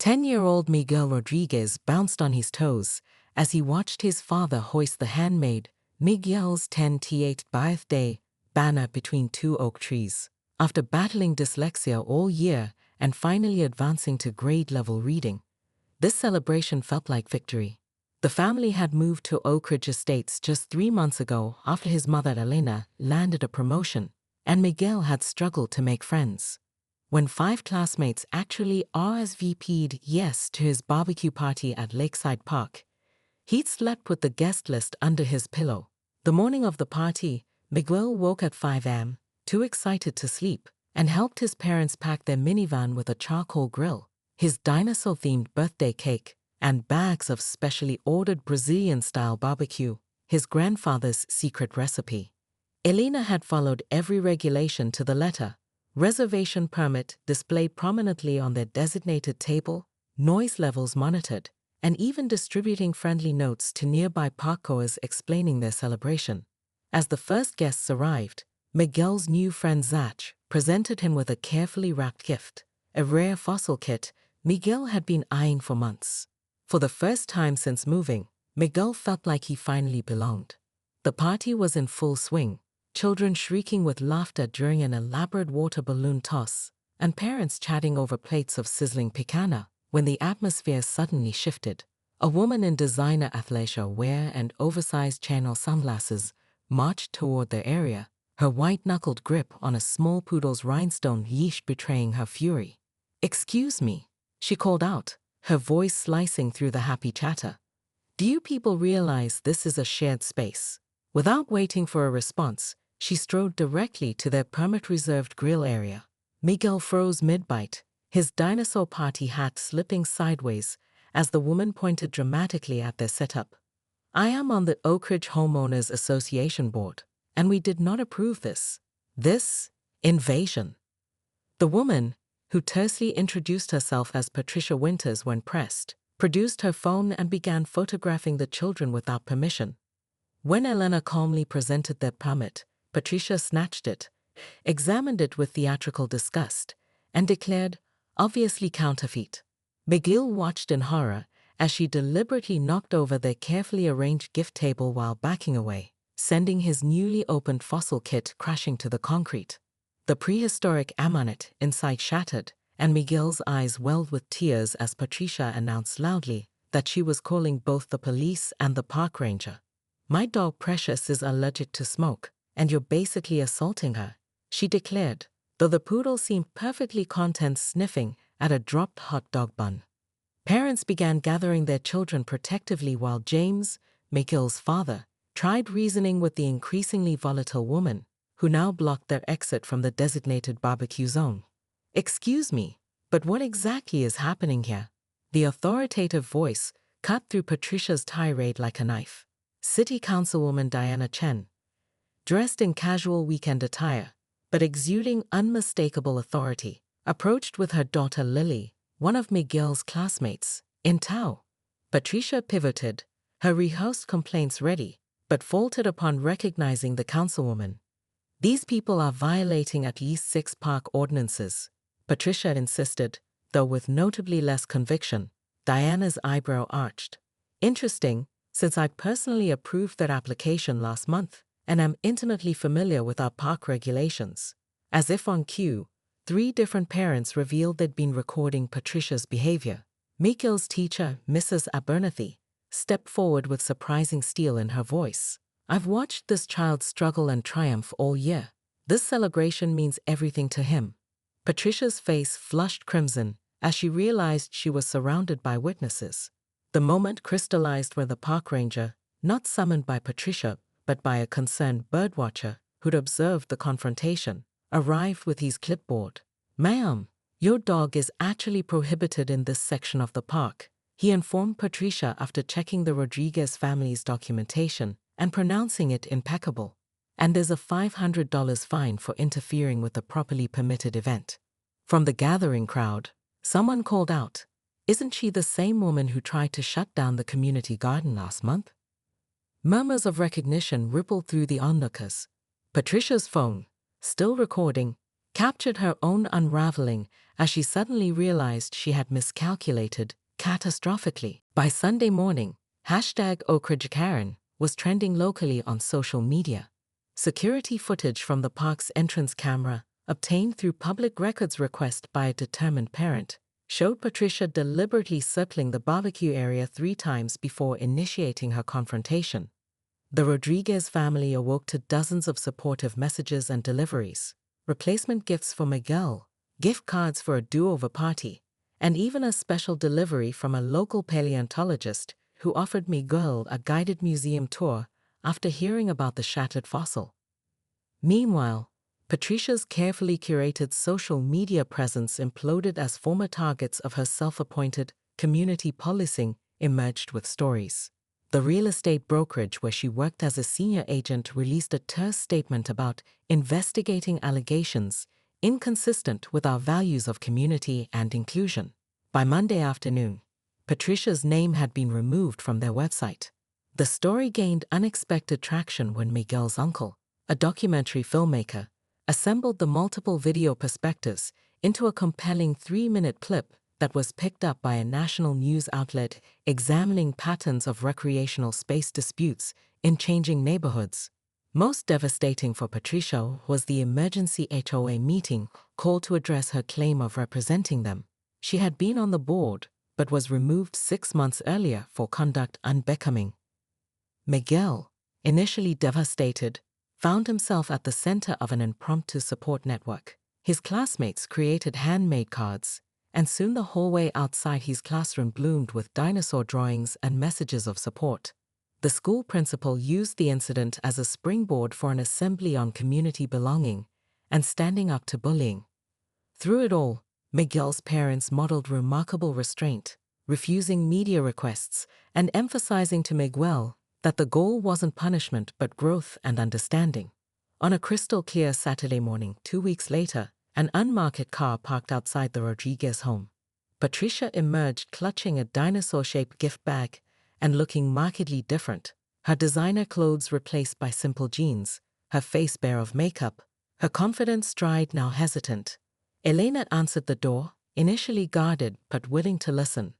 10-year-old Miguel Rodriguez bounced on his toes as he watched his father hoist the handmade Miguel's 10th birthday banner between two oak trees. After battling dyslexia all year and finally advancing to grade-level reading, this celebration felt like victory. The family had moved to Oak Ridge Estates just 3 months ago after his mother Elena landed a promotion, and Miguel had struggled to make friends. When 5 classmates actually RSVP'd yes to his barbecue party at Lakeside Park, he'd slept with the guest list under his pillow. The morning of the party, Miguel woke at 5 a.m., too excited to sleep, and helped his parents pack their minivan with a charcoal grill, his dinosaur-themed birthday cake, and bags of specially ordered Brazilian-style barbecue, his grandfather's secret recipe. Elena had followed every regulation to the letter. Reservation permit displayed prominently on their designated table, noise levels monitored, and even distributing friendly notes to nearby parkgoers explaining their celebration. As the first guests arrived, Miguel's new friend Zach presented him with a carefully wrapped gift, a rare fossil kit Miguel had been eyeing for months. For the first time since moving, Miguel felt like he finally belonged. The party was in full swing, children shrieking with laughter during an elaborate water balloon toss, and parents chatting over plates of sizzling picana when the atmosphere suddenly shifted. A woman in designer athleisure wear and oversized channel sunglasses marched toward their area, her white-knuckled grip on a small poodle's rhinestone leash betraying her fury. "Excuse me," she called out, her voice slicing through the happy chatter. "Do you people realize this is a shared space?" Without waiting for a response, she strode directly to their permit-reserved grill area. Miguel froze mid-bite, his dinosaur party hat slipping sideways as the woman pointed dramatically at their setup. "I am on the Oak Ridge Homeowners Association board, and we did not approve this invasion." The woman, who tersely introduced herself as Patricia Winters when pressed, produced her phone and began photographing the children without permission. When Elena calmly presented their permit, Patricia snatched it, examined it with theatrical disgust, and declared, "Obviously counterfeit." Miguel watched in horror as she deliberately knocked over their carefully arranged gift table while backing away, sending his newly opened fossil kit crashing to the concrete. The prehistoric ammonite inside shattered, and Miguel's eyes welled with tears as Patricia announced loudly that she was calling both the police and the park ranger. "My dog Precious is allergic to smoke, and you're basically assaulting her," she declared, though the poodle seemed perfectly content sniffing at a dropped hot dog bun. Parents began gathering their children protectively while James, Miguel's father, tried reasoning with the increasingly volatile woman, who now blocked their exit from the designated barbecue zone. "Excuse me, but what exactly is happening here?" The authoritative voice cut through Patricia's tirade like a knife. City Councilwoman Diana Chen, dressed in casual weekend attire, but exuding unmistakable authority, approached with her daughter Lily, one of Miguel's classmates, in tow. Patricia pivoted, her rehearsed complaints ready, but faltered upon recognizing the councilwoman. "These people are violating at least 6 park ordinances," Patricia insisted, though with notably less conviction. Diana's eyebrow arched. "Interesting, since I personally approved that application last month and am intimately familiar with our park regulations." As if on cue, 3 different parents revealed they'd been recording Patricia's behavior. Miguel's teacher, Mrs. Abernathy, stepped forward with surprising steel in her voice. "I've watched this child struggle and triumph all year. This celebration means everything to him." Patricia's face flushed crimson as she realized she was surrounded by witnesses. The moment crystallized when the park ranger, not summoned by Patricia, but by a concerned birdwatcher who'd observed the confrontation, arrived with his clipboard. "Ma'am, your dog is actually prohibited in this section of the park," he informed Patricia after checking the Rodriguez family's documentation and pronouncing it impeccable. "And there's a $500 fine for interfering with a properly permitted event." From the gathering crowd, someone called out, "Isn't she the same woman who tried to shut down the community garden last month?" Murmurs of recognition rippled through the onlookers. Patricia's phone, still recording, captured her own unraveling as she suddenly realized she had miscalculated catastrophically. By Sunday morning, #Okrijkaren was trending locally on social media. Security footage from the park's entrance camera, obtained through public records request by a determined parent, showed Patricia deliberately circling the barbecue area 3 times before initiating her confrontation. The Rodriguez family awoke to dozens of supportive messages and deliveries, replacement gifts for Miguel, gift cards for a do-over party, and even a special delivery from a local paleontologist who offered Miguel a guided museum tour after hearing about the shattered fossil. Meanwhile, Patricia's carefully curated social media presence imploded as former targets of her self-appointed community policing emerged with stories. The real estate brokerage where she worked as a senior agent released a terse statement about investigating allegations inconsistent with our values of community and inclusion. By Monday afternoon, Patricia's name had been removed from their website. The story gained unexpected traction when Miguel's uncle, a documentary filmmaker, assembled the multiple video perspectives into a compelling 3-minute clip that was picked up by a national news outlet examining patterns of recreational space disputes in changing neighborhoods. Most devastating for Patricia was the emergency HOA meeting called to address her claim of representing them. She had been on the board, but was removed 6 months earlier for conduct unbecoming. Miguel, initially devastated, found himself at the center of an impromptu support network. His classmates created handmade cards, and soon the hallway outside his classroom bloomed with dinosaur drawings and messages of support. The school principal used the incident as a springboard for an assembly on community belonging and standing up to bullying. Through it all, Miguel's parents modeled remarkable restraint, refusing media requests and emphasizing to Miguel that the goal wasn't punishment but growth and understanding. On a crystal-clear Saturday morning 2 weeks later, an unmarked car parked outside the Rodriguez home. Patricia emerged clutching a dinosaur-shaped gift bag and looking markedly different, her designer clothes replaced by simple jeans, her face bare of makeup, her confident stride now hesitant. Elena answered the door, initially guarded but willing to listen.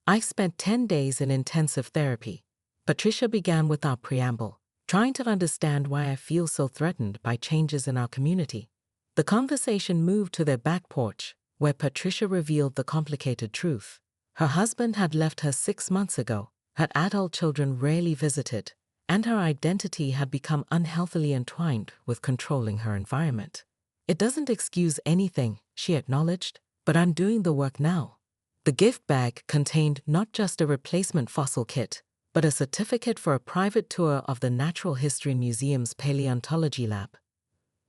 "I spent 10 days in intensive therapy," Patricia began without preamble, "trying to understand why I feel so threatened by changes in our community." The conversation moved to their back porch, where Patricia revealed the complicated truth. Her husband had left her 6 months ago, her adult children rarely visited, and her identity had become unhealthily entwined with controlling her environment. "It doesn't excuse anything," she acknowledged, "but I'm doing the work now." The gift bag contained not just a replacement fossil kit, but a certificate for a private tour of the Natural History Museum's paleontology lab.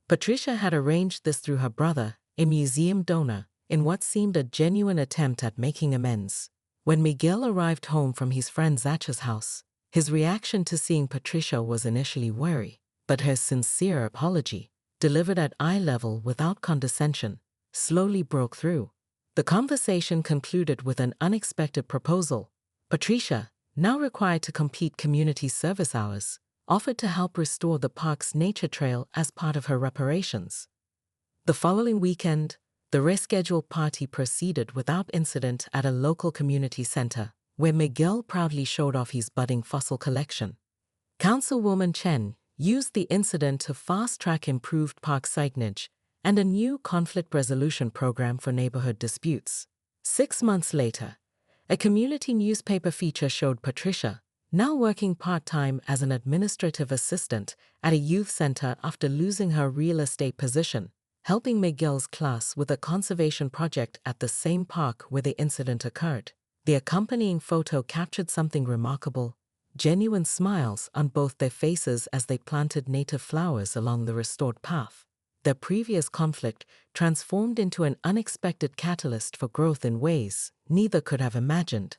Patricia had arranged this through her brother, a museum donor, in what seemed a genuine attempt at making amends. When Miguel arrived home from his friend Zacha's house, his reaction to seeing Patricia was initially wary, but her sincere apology, delivered at eye level without condescension, slowly broke through. The conversation concluded with an unexpected proposal. Patricia, now required to complete community service hours, offered to help restore the park's nature trail as part of her reparations. The following weekend, the rescheduled party proceeded without incident at a local community center, where Miguel proudly showed off his budding fossil collection. Councilwoman Chen used the incident to fast-track improved park signage and a new conflict resolution program for neighborhood disputes. 6 months later, a community newspaper feature showed Patricia, now working part-time as an administrative assistant at a youth center after losing her real estate position, helping Miguel's class with a conservation project at the same park where the incident occurred. The accompanying photo captured something remarkable: genuine smiles on both their faces as they planted native flowers along the restored path. Their previous conflict transformed into an unexpected catalyst for growth in ways neither could have imagined.